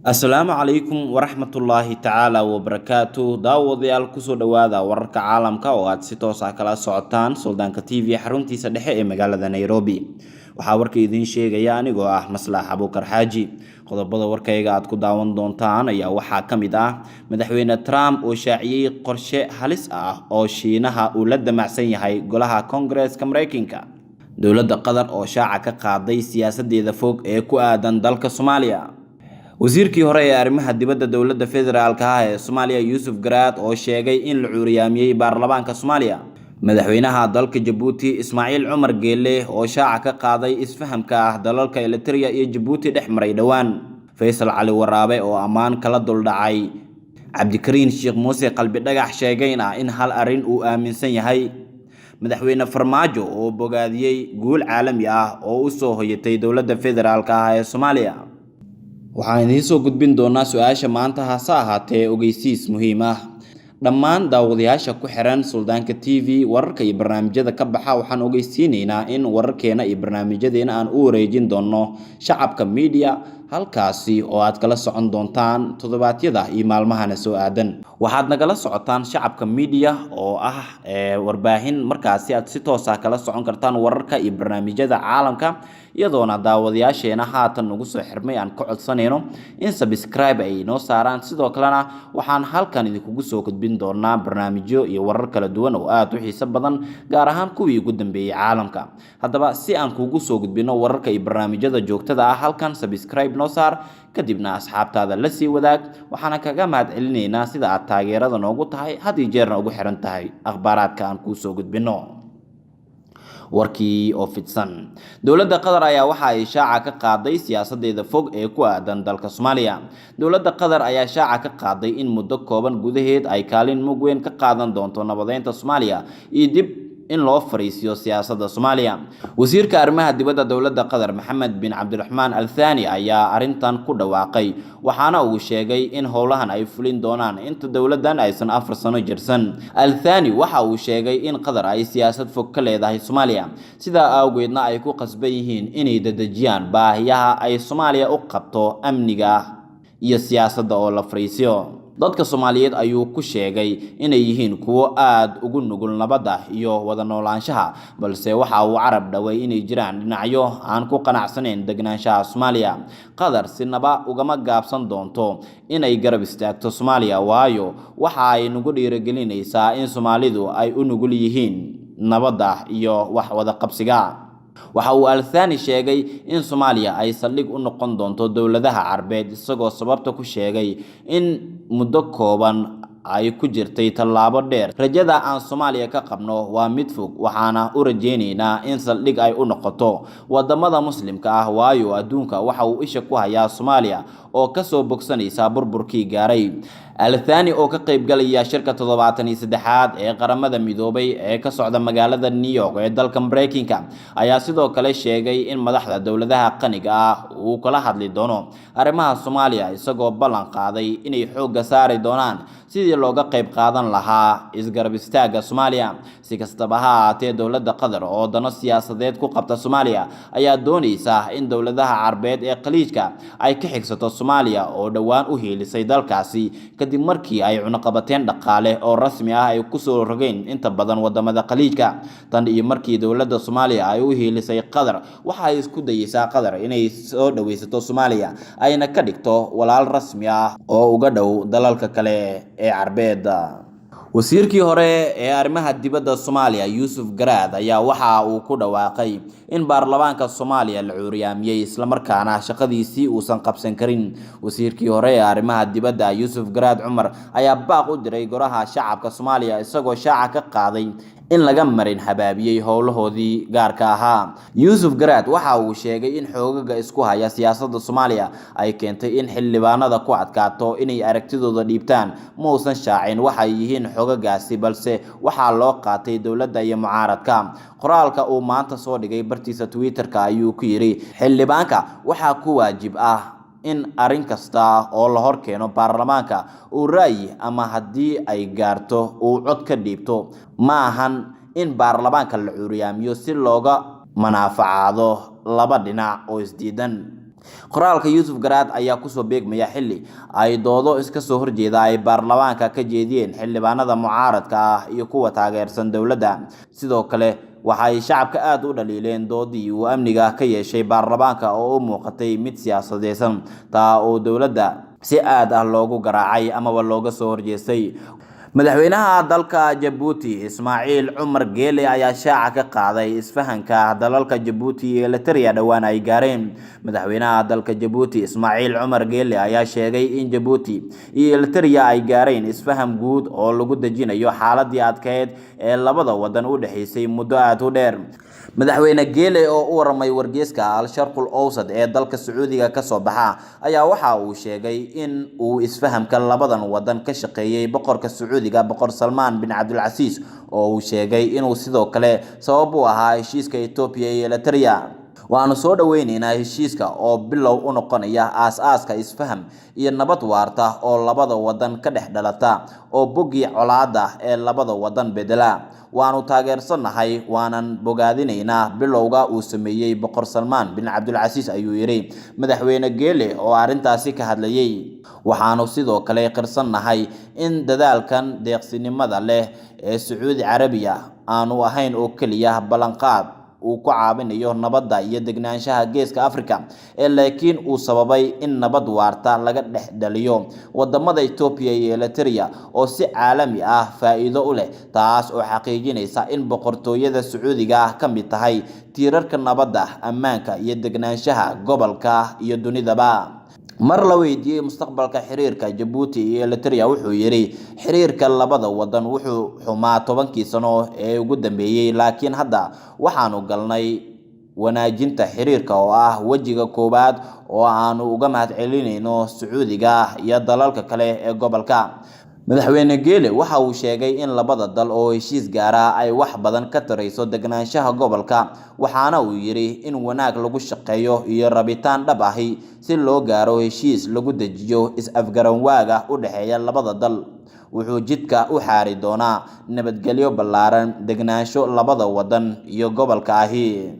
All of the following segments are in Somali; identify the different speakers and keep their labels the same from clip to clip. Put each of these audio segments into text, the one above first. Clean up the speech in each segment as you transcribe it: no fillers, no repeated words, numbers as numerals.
Speaker 1: Asalaamu calaykum waraxmatullaahi tacaala wabarakaatuh daawadayaal kusoo dhawaada wararka caalamka oo aad si toos ah kala socotaan Suldaanka TV xaruntiisa dhexe ee magaalada Nairobi. Waxaa warka idiin sheegaya anigoo ah Maslax Abuukar Xaaji. Qodobada warkayga aad ku daawan doontaan ayaa waxaa ka mid ah madaxweyne Trump oo shaaciyay qorshe halis ah oo Shiinaha uu la damacsan yahay golaha Congress-ka Mareykanka. Dowladda Qatar oo shaaca ka qaaday siyaasadeeda fog ee ku aadan dalka Soomaaliya. wasiirkii hore ee arrimaha dibadda dowladda federaalka ah ee Soomaaliya Yuusuf Garaad oo sheegay in la cuuriyaamiyay baarlamaanka Soomaaliya. Madaxweynaha dalka Djibouti Ismaaciil Cumar Geelle oo shaaca ka qaaday isfahamka ah dalalka Eritrea iyo Djibouti dhex maray dhawaan. Faysal Cali Waraabe oo ammaan kala duldhacay Cabdikariin Sheekh Muuse qalbi dhagax sheegayna in hal arin uu aaminsan yahay. madaxweyne Farmaajo oo bogaadiyay guul caalami ah oo u soo hoyatay dowladda federaalka ah ee Soomaaliya. waxaan idiin soo gudbin doonaa su'aasha maanta hase ahaatee ogeysiis muhiim ah. Dhammaan daawadayaasha ku xiran Suldaanka TV wararka iyo barnaamijyada ka baxa waxaan ogeysiinaynaa in wararkeena iyo barnaamijyadeena aan u wareejin doono shacabka media halkaasi oo aad kala socon doontaan toddobaadyada iyo maalmahana soo aadan. waxaad nagala socotaan shacabka media oo ah warbaahin markaasi aad si toos ah kala socon kartaan wararka iyo barnaamijyada caalamka iyadoona daawadayaasheena haatan ugu soo xirmay aan ka codsanayno in subscribe ay noo saaraan. sidoo kalena waxaan halkan idinkugu soo gudbin doonaa barnaamijyo iyo warar kala duwan oo aad u xiiso badan gaar ahaan kuwii ugu dambeeyay caalamka. haddaba si aan kugu soo gudbino wararka iyo barnaamijyada joogtada ah halkan subscribe noo saar kadibna asxaabtaada la sii wadaag. waxaana kaga mahadcelinaynaa sida aad taageerada noogu tahay had iyo jeerna ugu xiran tahay akhbaaraadka aan kuu soo gudbino. warkii oo fidsan. dowladda Qatar ayaa waxa ay shaaca ka qaaday siyaasadeeda fog ee ku aadan dalka Soomaaliya. dowladda Qatar ayaa shaaca ka qaaday in muddo kooban gudaheed ay kaalin mug weyn ka qaadan doonto nabadeynta Soomaaliya iyo dib in loo fariisiyo siyaasadda Soomaaliya. wasiirka arrimaha dibadda dowladda Qatar Maxamed bin Cabdiraxmaan Al Thani ayaa arintan ku dhawaaqay waxaana uu sheegay in howlahan ay fulin doonaan inta dowladdan aysan 4 sano jirsan. Al Thani waxa uu sheegay in Qatar ay siyaasad fog ka leedahay Soomaaliya sidaa awgeedna ay ku qasban yihiin inay dadajiyaan baahiyaha ay Soomaaliya u qabto amniga iyo siyaasadda oo la fariisiyo. dadka Soomaaliyeed ayuu ku sheegay inay yihiin kuwo aad ugu nugul nabadda iyo wada noolaanshaha balse waxa uu carab dhaway inay jiraan dhinacyo aan ku qanacsanayn degnaanshaha Soomaaliya. Qatar sinaba ugama gaabsan doonto inay garab istaagto Soomaaliya waayo waxa ay nagu dhiirigelinaysaa in Soomaalidu ay u nugul yihiin nabadda iyo wax wada qabsiga. waxa uu Al Thani sheegay in Soomaaliya ay saldhig u noqon doonto dowladaha Carbeed isagoo sababta ku sheegay in muddo kooban ay ku jirtay tallaabo dheer. rajada aan Soomaaliya ka qabno waa mid fog waxaana u rajaynaynaa in saldhig ay u noqoto wadamada muslimka ah waayo adduunka waxa uu isha ku hayaa Soomaaliya oo ka soo bogsanaysa burburkii gaaray. Al Thani oo ka qayb galaya shirka 73aad ee qaramada midoobay ee ka socda magaalada New York ee dalka Mareykanka ayaa sidoo kale sheegay in madaxda dowladaha qaniga ah uu kala hadli doono arrimaha Soomaaliya isagoo ballan qaaday inay xoogga saari doonaan sidii looga qayb qaadan lahaa isgarab istaagga Soomaaliya. si kastaba ha ahaatee dowladda Qatar oo dano siyaasadeed ku qabta Soomaaliya ayaa doonaysa in dowladaha Carbeed ee khaliijka ay ka xigsato Soomaaliya oo dhawaan u heelisay dalkaasi kadib markii ay cunaqabateen dhaqaale oo rasmi ah ay ku soo rogeen inta badan wadamada khaliijka. tan iyo markii dowladda Soomaaliya ay u heelisay Qatar waxa ay isku dayaysaa Qatar inay soo dhaweysato Soomaaliya ayna ka dhigto walaal rasmi ah oo uga dhow dalalka kale ee Carbeed. wasiirkii hore ee arrimaha dibadda Soomaaliya Yuusuf Garaad ayaa waxa uu ku dhawaaqay in baarlamaanka Soomaaliya la cuuriyaamiyay isla markaana shaqadiisii uusan qabsan karin. wasiirkii hore ee arrimaha dibadda Yuusuf Garaad Cumar ayaa baaq u diray golaha shacabka Soomaaliya isagoo shaaca ka qaaday in laga marin habaabiyay howlahoodii gaarka ahaa. Yuusuf Garaad waxa uu sheegay in xoogaga isku haya siyaasadda Soomaaliya ay keentay in xildhibaanada ku adkaato inay aragtidooda dhiibtaan. ma uusan shaacin waxa ay yihiin xoogagaasi balse waxaa loo qaatay dowladda iyo mucaaradka. qoraalka uu maanta soo dhigay bartiisa Twitter-ka ayuu ku yiri xildhibaanka waxaa ku waajib ah in arin kasta oo la hor keeno baarlamaanka uu ra'yi ama haddii ay gaarto uu cod ka dhiibto. ma ahan in baarlamaanka la cuuriyaamiyo si looga manaafacaado laba dhinac oo isdiidan. qoraalka Yuusuf Garaad ayaa kusoo beegmaya xilli ay doodo iska soo horjeeda ay baarlamaanka ka jeediyeen xildhibaanada mucaaradka ah iyo kuwa taageersan dowladda. sidoo kale waxay shacabka aad u dhaliileen doodii uu amniga ka yeeshay baarlamaanka oo u muuqatay mid siyaasadeysan taa oo dowladda si aad ah loogu garaacay ama looga soo horjeestay. madaxweynaha dalka Djibouti Ismaaciil Cumar Geele ayaa shaaca ka qaaday isfahanka dalalka Djibouti iyo Eritrea dhawaan ay gaareen. madaxweynaha dalka Djibouti Ismaaciil Cumar Geele ayaa sheegay in Djibouti iyo Eritrea ay gaareen isfaham guud oo lagu dejinayo xaaladii adkeyd ee labada wadan u dhaxaysay muddo aad u dheer. madaxweyne Geele oo u waramay wargeyska Al-Sharqul Awsad ee dalka Sacuudiga ka soo baxa ayaa waxa uu sheegay in uu isfahamka labadan wadan ka shaqeeyay boqorka Sacuudiga Boqor Salmaan bin Cabdulaziz oo uu sheegay inuu sidoo kale sabab u ahaa heshiiska Ethiopia iyo Eritrea. waanu soo dhaweynaynaa heshiiska oo bilow u noqonaya aas-aaska isfaham iyo nabad waarta oo labada wadan ka dhex dhalata oo bogi colaada ee labada wadan bedela. waanu taageersanahay waanan bogaadinaynaa bilowga uu sameeyay Boqor Salmaan bin Cabdulaziz ayuu yiri madaxweyne Geele oo arintaasi ka hadlayay. waxaanu sidoo kale qirsanahay in dadaalkan deeqsinimada leh ee Sacuudi Carabiya aanu ahayn oo kaliya balanqaad uu ku caawinayo nabadda iyo degnaanshaha geeska Afrika laakiin uu sababay in nabad waarta laga dhex dhaliyo wadamada Ethiopia iyo Eritrea oo si caalami ah faa'iido u leh taas oo xaqiijinaysa in boqortooyada Sacuudiga ka mid tahay tiirarka nabadda ammaanka iyo degnaanshaha gobolka iyo dunidaba. mar la weydiiyay mustaqbalka xiriirka Djibouti iyo Eritrea wuxuu yiri xiriirka labada wadan wuxuu xumaa 10 sano ee ugu dambeeyay laakiin hadda waxaanu galnay wanaajinta xiriirka oo ah wajiga koobaad oo aanu uga mahadcelinayno Sacuudiga iyo dalalka kale ee gobolka. madaxweyne Geele waxa uu sheegay in labada dal oo heshiis gaara ay wax badan ka tarayso degnaanshaha gobolka waxaana uu yiri in wanaag lagu shaqeeyo iyo rabitaan dhab ahi si loo gaaro heshiis lagu dejiyo is-afgaran waaga u dhaxeeya labada dal. wuxuu jidka u xaari doonaa nabadgelyo ballaaran degnaansho labada wadan iyo gobolka ahi.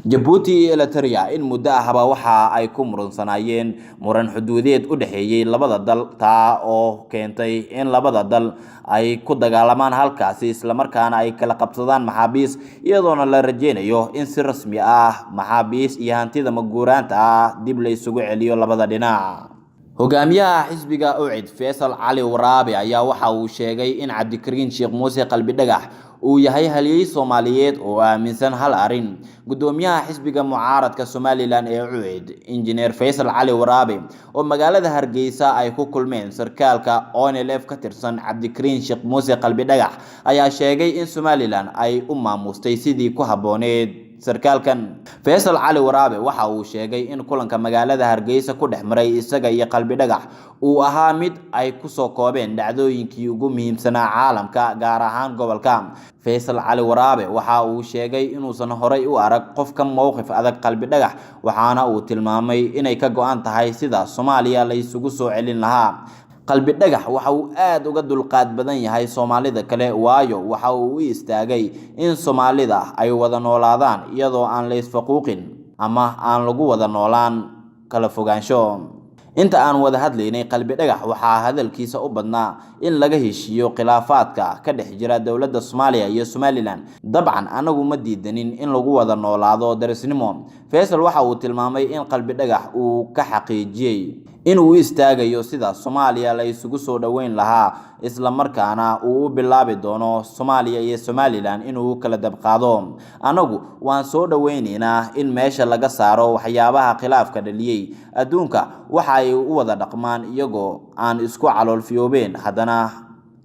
Speaker 1: Djibouti iyo Eritrea in muddo ahba waxa ay ku muransanayeen muran xuduudeed u dhaxeeyay labada dal taa oo keentay in labada dal ay ku dagaalamaan halkaasi isla markaana ay kala qabsadaan maxaabiis iyadoona la rajeynayo in si rasmi ah maxaabiis iyo hantida maguuraanta ah dib la isugu celiyo labada dhinac. hogaamiyaha xisbiga UCID Faysal Cali Waraabe ayaa waxa uu sheegay in Cabdikariin Sheekh Muuse Qalbi Dhagax uu yahay halyeey Soomaaliyeed oo aaminsan hal arin. gudoomiyaha xisbiga mucaaradka Somaliland ee UCID Engineer Faysal Cali Waraabe oo magaalada Hargeysa ay ku kulmeen sarkaalka ONLF ka tirsan Cabdikariin Sheekh Muuse Qalbi Dhagax ayaa sheegay in Somaliland ay u maamustay sidii ku habooneed sarkaalkan. Faysal Cali Waraabe waxa uu sheegay in kulanka magaalada Hargeysa ku dhexmaray isaga iyo Qalbi Dhagax uu ahaa mid ay ku soo koobeen dhacdooyinkii ugu muhiimsanaa caalamka gaar ahaan gobolka. Faysal Cali Waraabe waxa uu sheegay inuusan horay u arag qof ka mowqif adag Qalbi Dhagax waxaana uu tilmaamay inay ka go'an tahay sida Soomaaliya la isugu soo celin lahaa. Qalbi Dhagax waxa uu aad uga dulqaad badan yahay Soomaalida kale waayo waxa uu u istaagay in Soomaalida ay wada noolaadaan iyadoo aan la isfaquuqin ama aan lagu wada noolaan kala fogaansho. inta aan wada hadlaynay Qalbi Dhagax waxa hadalkiisa u badnaa in laga heshiiyo khilaafaadka ka dhex jira dawladda Soomaaliya iyo Somaliland. dabcan anagu ma diidanin in lagu wada noolaado darisnimo. Faysal waxa uu tilmaamay in Qalbi Dhagax uu ka xaqiijiyay in uu istaagayo sida Soomaaliya la isugu soo dhaweyn lahaa isla markaana uu bilaabi doono Soomaaliya iyo Somaliland inuu kala dabqaado. anagu waan soo dhaweynaynaa in meesha laga saaro waxyaabaha khilaafka dhaliyay. adduunka waxa ay u wada dhaqmaan iyagoo aan isku calool fiyoobeen haddana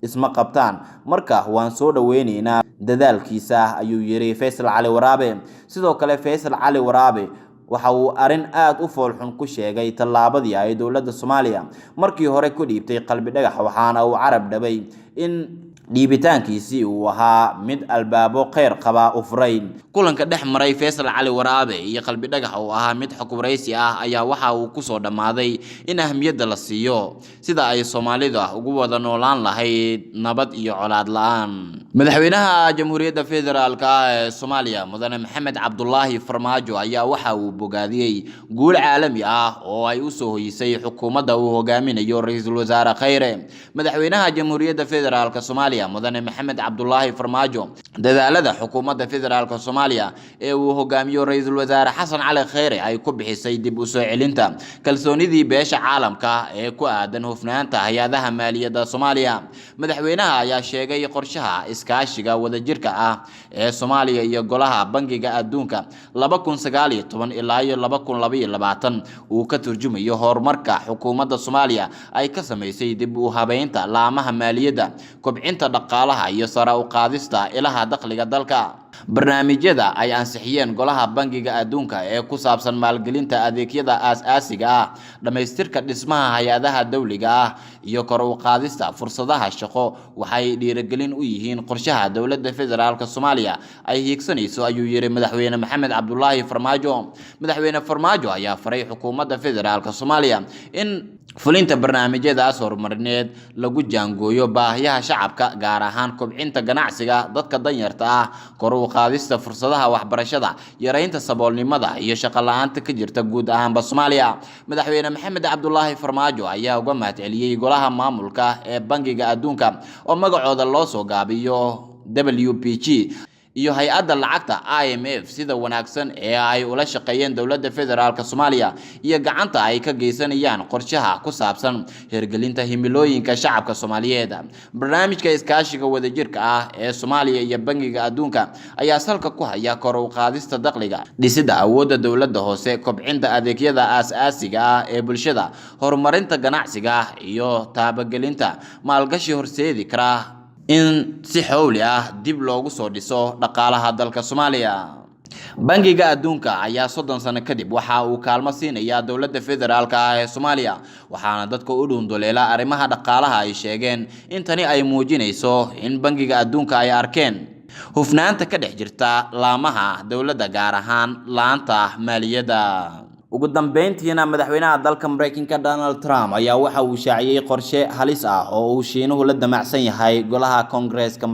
Speaker 1: isma qabtaan marka waan soo dhaweynaynaa dadaalkiisa ayuu yiri Faysal Cali Waraabe. sidoo kale Faysal Cali Waraabe waxa uu arin aad u foolxun ku sheegay tallaabadii ay dawladda Soomaaliya markii hore ku dhiibtay Qalbi Dhagax waxaana uu carab dhabay in dhiibitaankiisii uu ahaa mid albaabo kheyr qaba u furay. Kulanka dhex maray Faysal Cali Waraabe iyo Qalbi Dhagax oo ahaa mid xog wareysi ah ayaa waxa uu ku soo dhamaaday in ahmiyadda la siiyo sida ay Soomaalida ugu wada noolaan lahayd nabad iyo colaad la'aan. Madaxweynaha Jamhuuriyadda Federaalka ee Soomaaliya Mudane Maxamed Cabdullaahi Farmaajo ayaa waxa uu bogaadiyay guul caalami ah oo ay u soo hoyisay xukuumadda uu hogaaminayo Ra'iisul Wasaare Khayre. Madaxweynaha Jamhuuriyadda Federaalka Soomaaliya Mudane Maxamed Cabdullaahi Farmaajo dadaalada xukuumadda Federaalka Soomaaliya ee uu hogaamiyo Ra'iisul Wasaare Xasan Cali Khayre ay ku bixisay dib u soo celinta kalsoonidii beesha caalamka ee ku aadan hufnaanta hay'adaha maaliyadda Soomaaliya. Madaxweynaha ayaa sheegay qorshaha iskaashiga wadajirka ah ee Soomaaliya iyo Golaha Bangiga Adduunka 2019 ilaa 2022 uu ka turjumayo horumarka xukuumadda Soomaaliya ay ka sameysay dib u habeynta laamaha maaliyadda, kobcinta dhaqaalaha iyo sare u qaadista ilaha dakhliga dalka. barnaamijyada ay ansixiyeen Golaha Bangiga Adduunka ee ku saabsan maalgelinta adeegyada aasaasiga ah, dhamaystirka dhismaha hay'adaha dawliga ah iyo kor u qaadista fursadaha shaqo waxay dhiirigelin u yihiin qorshaha dowladda federaalka Soomaaliya ay hiigsanayso, ayuu yiri Madaxweyne Maxamed Cabdullaahi Farmaajo. Madaxweyne Farmaajo ayaa faray xukuumadda federaalka Soomaaliya in fulinta barnaamijyadaas horumarineed lagu jaangooyo baahiyaha shacabka, gaar ahaan kobcinta ganacsiga dadka danyarta ah, kor u qaadista fursadaha waxbarashada, yareynta saboolnimada iyo shaqo la'aanta ka jirta guud ahaan Soomaaliya. Madaxweyne Maxamed Cabdullaahi Farmaajo ayaa uga mahadceliyay Golaha Maamulka ee Bangiga Adduunka oo magacooda loo soo gaabiyo WPG iyo hay'adda lacagta IMF sida wanaagsan ee ay ula shaqeeyeen dowladda federaalka Soomaaliya iyo gacanta ay ka geysanayaan qorshaha ku saabsan hirgelinta himilooyinka shacabka Soomaaliyeed. Barnaamijka iskaashiga wadajirka ah ee Soomaaliya iyo Bangiga Adduunka ayaa salka ku haya kor u qaadista dakhliga, dhisidda awoodda dowladda hoose, kobcinta adeegyada aasaasiga ah ee bulshada, horumarinta ganacsiga iyo taabagelinta maalgashi horseedi kara in si xawli ah dib loogu soo dhiso dhaqaalaha dalka Soomaaliya. Bangiga Adduunka ayaa 30 sano kadib waxa uu kaalmo siinaya dowladda federaalka ee Soomaaliya, waxaana dadka u dhunduleela arrimaha dhaqaalaha ay sheegeen in tani ay muujinayso in Bangiga Adduunka ay arkeen hufnaanta ka dhex jirta laamaha dowladda, gaar ahaan laanta maaliyadda. ugu dambeyntiina madaxweynaha dalka Mareykanka Donald Trump ayaa waxa uu shaaciyay qorshe halis ah oo uu Shiinuhu la damacsan yahay Golaha Congress-ka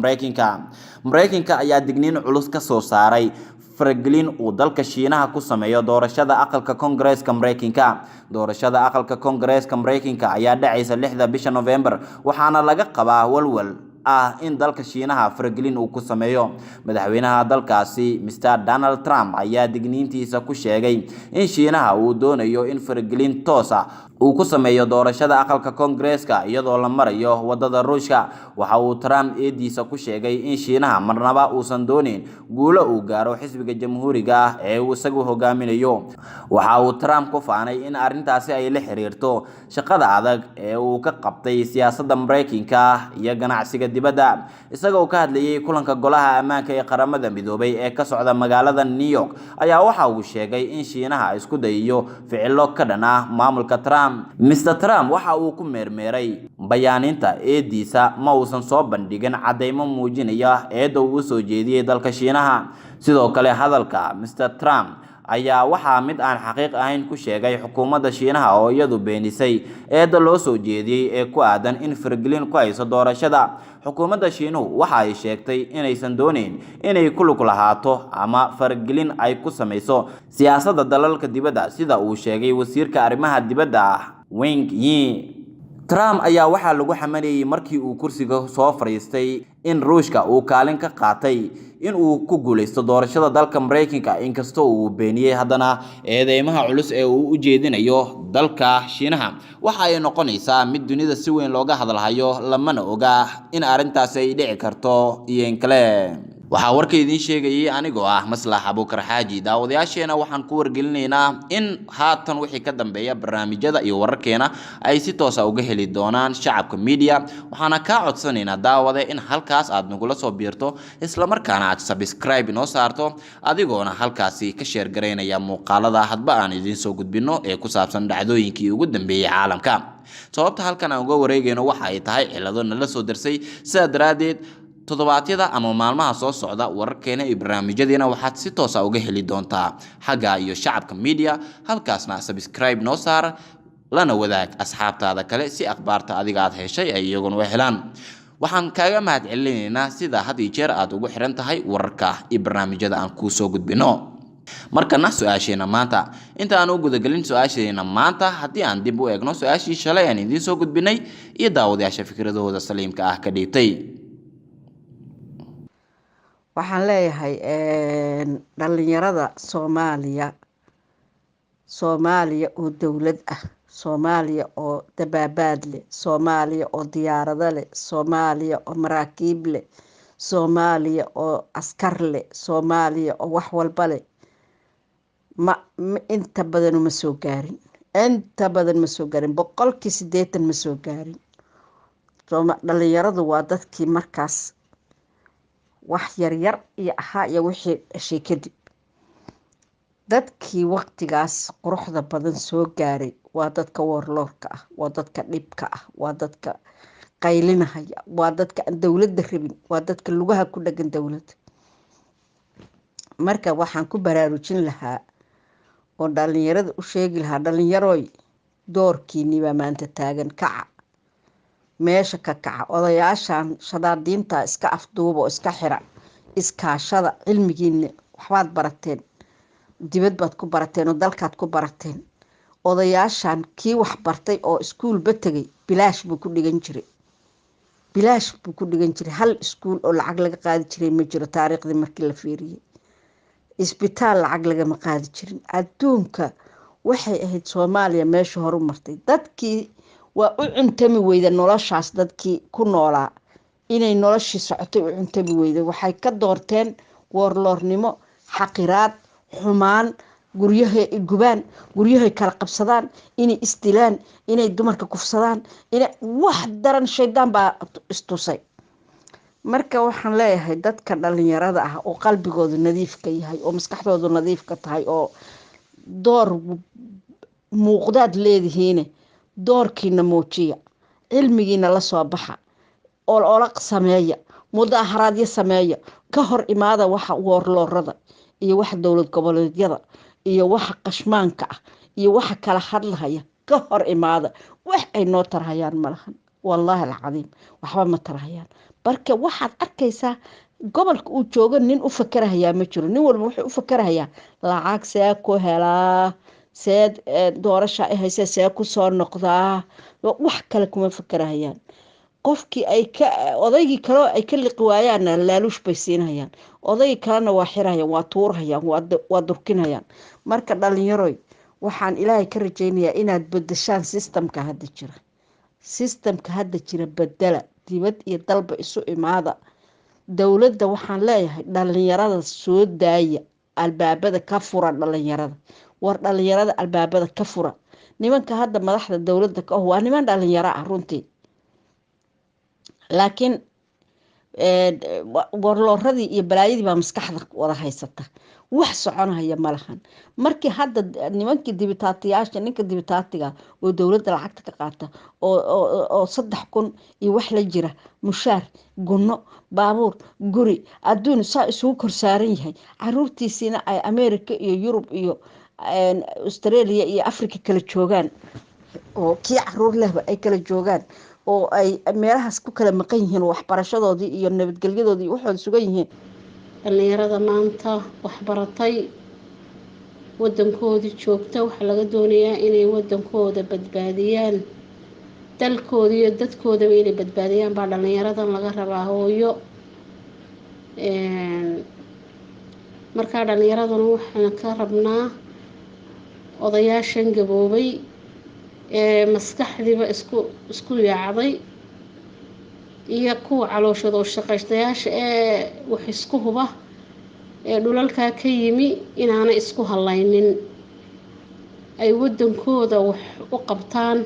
Speaker 1: Mareykanka ayaa digniin culus ka soo saaray faragelin uu dalka Shiinaha ku sameeyo doorashada aqalka Congress-ka Mareykanka. Doorashada aqalka Congress-ka Mareykanka ayaa dhacaysa 6 bisha November, waxaana laga qabaa walwal in dalka Shiinaha faragelin uu ku sameeyo. Madaxweynaha dalkaasi Mr. Donald Trump ayaa digniintiisa ku sheegay in Shiinaha uu doonayo in faragelin toos ah uu ku sameeyo doorashada aqalka Congress-ka iyadoo la marayo wadada Ruushka. Waxa uu Trump eediisa ku sheegay in Shiinaha marnaba uusan doonin guulo uu gaaro xisbiga Jamhuuriga ee uu isagu hogaaminayo. Waxa uu Trump ku faanay in arrintaasi ay la xiriirto shaqada adag ee uu ka qabtay siyaasadda Mareykanka iyo ganacsiga dibadda. Isagoo ka hadlayay kulanka Golaha Ammaanka ee Qaramada Midoobay ee ka socda magaalada New York ayaa waxa uu sheegay in Shiinaha isku dayayo ficilo ka dhan ah maamulka Trump. Mr. Trump waxa uu ku meermeeray bayaaninta eediisa ma uusan soo bandhigin cadeymo muujinaya eedo uu soo jeediyay dalka Shiinaha. Sidoo kale hadalka Mr. Trump ayaa waxa mid aan xaqiiq ahayn ku sheegay xukuumadda Shiinaha oo iyadu beenisay eedo loo soo jeediyay ee ku aadan in faragelin ku hayso doorashada. Xukuumadda Shiinuhu waxa ay sheegtay inaysan doonayn inay ku lug lahaato ama faragelin ay ku sameyso siyaasadda dalalka dibadda, sida uu sheegay wasiirka arrimaha dibadda Wang Yi. Trump ayaa waxa lagu xamanayay markii uu kursiga soo fariistay in Ruushka uu kaalin ka qaatay in uu ku guuleysto doorashada dalka Mareykanka, inkastoo uu beeniyay haddana eedeymaha culus ee uu u jeedinayo dalka Shiinaha waxa ay noqonaysaa mid dunida si weyn looga hadalhayo, lamana oga in arrintaasi ay dhici karto iyo in kale. waxaa warka idiin sheegayay anigoo ah Maslax Abuukar Xaaji. Daawadayaasheena waxaan ku wargelinaynaa in haatan wixii ka dambeeya barnaamijyada iyo wararkeena ay si toos ah uga heli doonaan Shacabka Media. waxaana ka codsanaynaa daawade in halkaas aad nagula soo biirto isla markaana aad subscribe inoo saarto adigoona halkaasi ka share gareynaya muuqaalada hadba aan idiin soo gudbino ee ku saabsan dhacdooyinkii ugu dambeeyay caalamka. sababta halkan aan uga wareegayno waxa ay tahay cilado nala soo darsay sida daraadeed toddobaadyada ama maalmaha soo socda wararkeena iyo barnaamijyadeena waxaad si toos ah uga heli doontaa xagga iyo Shacabka Media. halkaasna subscribe noo saar lana wadaag asxaabtaada kale si akhbaarta adiga aad heshay ay iyaguna u helaan. waxaan kaaga mahadcelinaynaa sida had iyo jeer aad ugu xiran tahay wararka iyo barnaamijyada aan kuu soo gudbino. markana su'aasheena maanta inta aan u gudagelin su'aasheena maanta haddii aan dib u eegno su'aashii shalay aan idiin soo gudbinay iyo daawadayaasha fikradahooda saliimka ah ka dhiibtay.
Speaker 2: waxaan leeyahay dhalinyarada Soomaaliya oo dowlad ah, Soomaaliya oo dabaabaad leh, Soomaaliya oo diyaarado leh, Soomaaliya oo maraakiib leh, Soomaaliya oo askar leh, Soomaaliya oo wax walba leh. inta badan ma soo gaarin, 80% ma soo gaarin. dhalinyaradu waa dadkii markaas wax yaryar iyo ahaa iyo wixii dhashay kadib. dadkii waqtigaas quruxda badan soo gaaray waa dadka warloorka ah, waa dadka dhibka ah, waa dadka qaylinahaya, waa dadka aan dowladda rabin, waa dadka lugaha ku dhagan dowladda. marka waxaan ku baraarujin lahaa oo dhalinyarada u sheegi lahaa, dhalinyaroy doorkiinii baa maanta taagan, kaca meesha ka kaca. odayaashan shadaadiinta iska afduuba oo iska xira, iskaashada. cilmigiina waxbaad barateen, dibad baad ku barateen oo dalkaad ku barateen. odayaashan kii wax bartay oo iskuulba tegay bilaash buu ku dhigan jiray. hal iskuul oo lacag laga qaadi jiray ma jiro taariikhdii markii la fiiriyey. isbitaal lacag lagama qaadi jirin. adduunka waxay ahayd Soomaaliya meesha horu martay. dadkii waa u cuntami weyda noloshaas, dadkii ku noolaa inay noloshii socotay u cuntami weyda. waxay ka doorteen warloornimo, xaqiraad, xumaan, guryahay gubaan, guryahay kala qabsadaan, inay isdilaan, inay dumarka kufsadaan, inay wax daran. shaydaan baa istusay. marka waxaan leeyahay dadka dhalinyarada ah oo qalbigoodu nadiifka yahay, oo maskaxdoodu nadiifka tahay, oo door muuqdaad leedihiin, doorkiina muujiya, cilmigiina la soo baxa, ololaq sameeya, mudaaharaadyo sameeya, ka hor imaada waxa warloorada iyo waxa dowlad goboleedyada iyo waxa qashmaanka ah iyo waxa kala hadlahaya. ka hor imaada. wax ay noo tarhayaan malahan, wallaahi alcadiim waxba ma tarhayaan. marka waxaad arkaysaa gobolka uu joogo nin u fakarahayaa ma jiro. nin walba wuxuu u fakarahayaa lacag see ku helaa, seed doorasha ay haysa, see ku soo noqdaa. wax kale kuma fakarahayaan. qofkii odaygii kale ay ka liqi waayaanna laaluush bay siinayaan, odaygii kalena waa xirayaan, waa tuurhayaan, waa durkinayaan. marka dhalinyaroy waxaan ilaahay ka rajaynayaa inaad bedeshaan sistamka hadda jira. bedela, dibad iyo dalba isu imaada. dowladda waxaan leeyahay dhalinyarada soo daaya, albaabada ka fura. dhalinyarada albaabada ka fura. nimanka hadda madaxda dowladda ka waa niman dhalinyaro ah runtii, laakiin warlooradii iyo balaayadii baa maskaxda wada haysata. wax soconaya malahan. markii hadda nimankii dibitaatiyaasha, ninka dibitaatiga oo dowladda lacagta ka qaata oo 3,000 iyo wax la jira mushaar, gunno, baabuur, guri, adduun saa isugu korsaaran yahay. caruurtiisiina ay America iyo Yurub iyo Australia iyo Africa kala joogaan, oo kii caruur lehba ay kala joogaan, oo ay meelahaas ku kala maqan yihiin, waxbarashadoodii iyo nabadgelyadoodii iyo waxooda sugan yihiin.
Speaker 3: dhalinyarada maanta wax baratay wadankoodii joogta waxaa laga doonayaa inay wadankooda badbaadiyaan, dalkooda iyo dadkoodaba inay badbaadiyaan baa dhalinyaradan laga rabaa. hooyo markaa dhalinyaradana waxaan ka rabnaa odayaashan gaboobay maskaxdiiba isku yaacday iyo kuwa calooshooda u shaqaystayaasha ee wax isku huba ee dhulalkaa ka yimi inaanay isku hallaynin, ay wadankooda wax u qabtaan,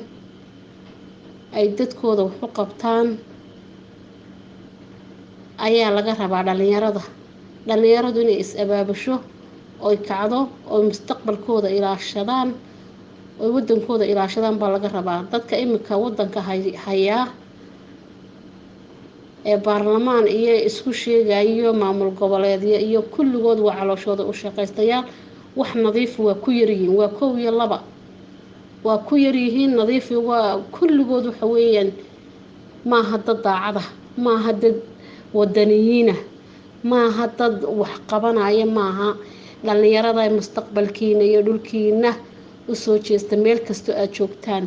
Speaker 3: ay dadkooda wax u qabtaan ayaa laga rabaa dhalinyaradu inay is-abaabusho oy kacdo oo mustaqbalkooda ilaashadaan oo wadankooda ilaashadaan baa laga rabaa. Dadka imika wadanka hayaa ee baarlamaan iyo isku sheegayo maamul goboleedyo iyo kulligood waa calooshooda u shaqaystayaal, wax nadiif waa ku yaryihiin, waa 1 iyo 2 waa ku yaryihiin. nadiif waa kulligood waxa weeyaan maaha dad daacada, maaha dad wadaniyiina, maaha dad wax qabanaya, maaha dhalinyarada mustaqbalkiina iyo dhulkiina u soo jeesta meel kasta aad joogtaan.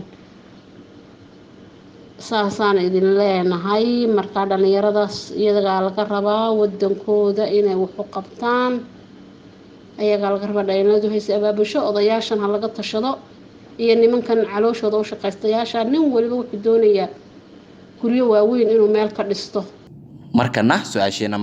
Speaker 3: saasaan idin leenahay. marka dhalinyaradaas iyaga laga rabaa wadankooda inay wax u qabtaan, ayaga laga rabaa dhalinyaradu hayse abaabusho, odayaashan ha laga tashado iyo nimankan calooshooda u shaqaystayaasha. nin waliba wuxuu doonayaa guryo waaweyn inuu meel ka dhisto.
Speaker 1: markana su-aasheena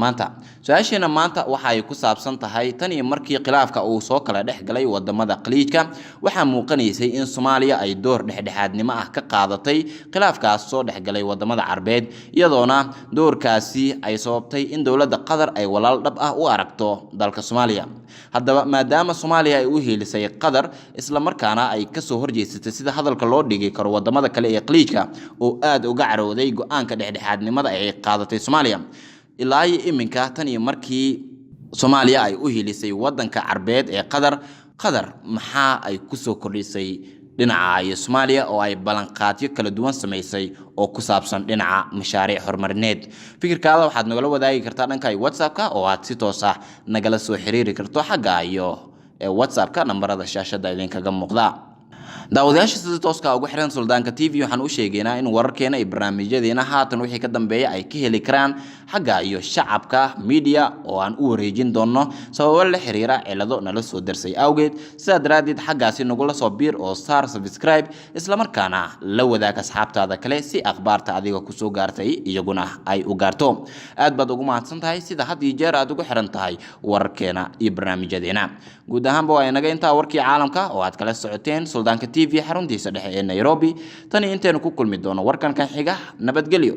Speaker 1: maanta waxa ay ku saabsan tahay tan iyo markii khilaafka uu soo kala dhex galay wadamada khaliijka waxaa muuqanaysay in Soomaaliya ay door dhexdhexaadnimo ah ka qaadatay khilaafkaas soo dhex galay wadamada Carbeed, iyadoona doorkaasi ay sababtay in dowladda Qatar ay walaal dhab ah u aragto dalka Soomaaliya. haddaba maadaama Soomaaliya ay u heelisay Qatar isla markaana ay ka soo horjeesatay sida hadalka loo dhigi karo wadamada kale ee khaliijka oo aad uga carooday go'aanka dhexdhexaadnimada ay qaadatay Soomaaliya, ilaa iminka tan iyo markii Soomaaliya ay u heelisay wadanka Carbeed ee Qatar maxaa ay ku soo kordhisay dhinaca Soomaaliya oo ay balanqaadyo kala duwan sameysay oo ku saabsan dhinaca mashaariic horumarineed. fikirkaada waxaad nagala wadaagi kartaa dhanka WhatsApp-ka oo aad si toos ah nagala soo xiriiri karto xagga iyo WhatsApp-ka nambarada shaashada idinkaga muuqda. daawadayaasha sida tooska ugu xiran Suldaanka TV waxaan u sheegaynaa in wararkeena iyo barnaamijyadeena haatan wixii ka dambeeya ay ka heli karaan xagga iyo shacabka media oo aan u wareejin doono sababo la xiriira cilado nala soo darsay awgeed. sidaa daraadeed xaggaasi nagula soo biir oo saar subscribe isla markaana la wadaag asxaabtaada kale si akhbaarta adiga ku soo gaartay iyaguna ay u gaarto. aad baad ugu mahadsantahay sida had iyo jeer aad ugu xiran tahay wararkeena iyo barnaamijyadeena. guud ahaanba waa inaga intaa warkii caalamka oo aad kala socoteen Suldaanka TV xaruntiisa dhexe ee Nairobi. tani inteenu ku kulmi doono warkan kan xiga. nabadgelyo.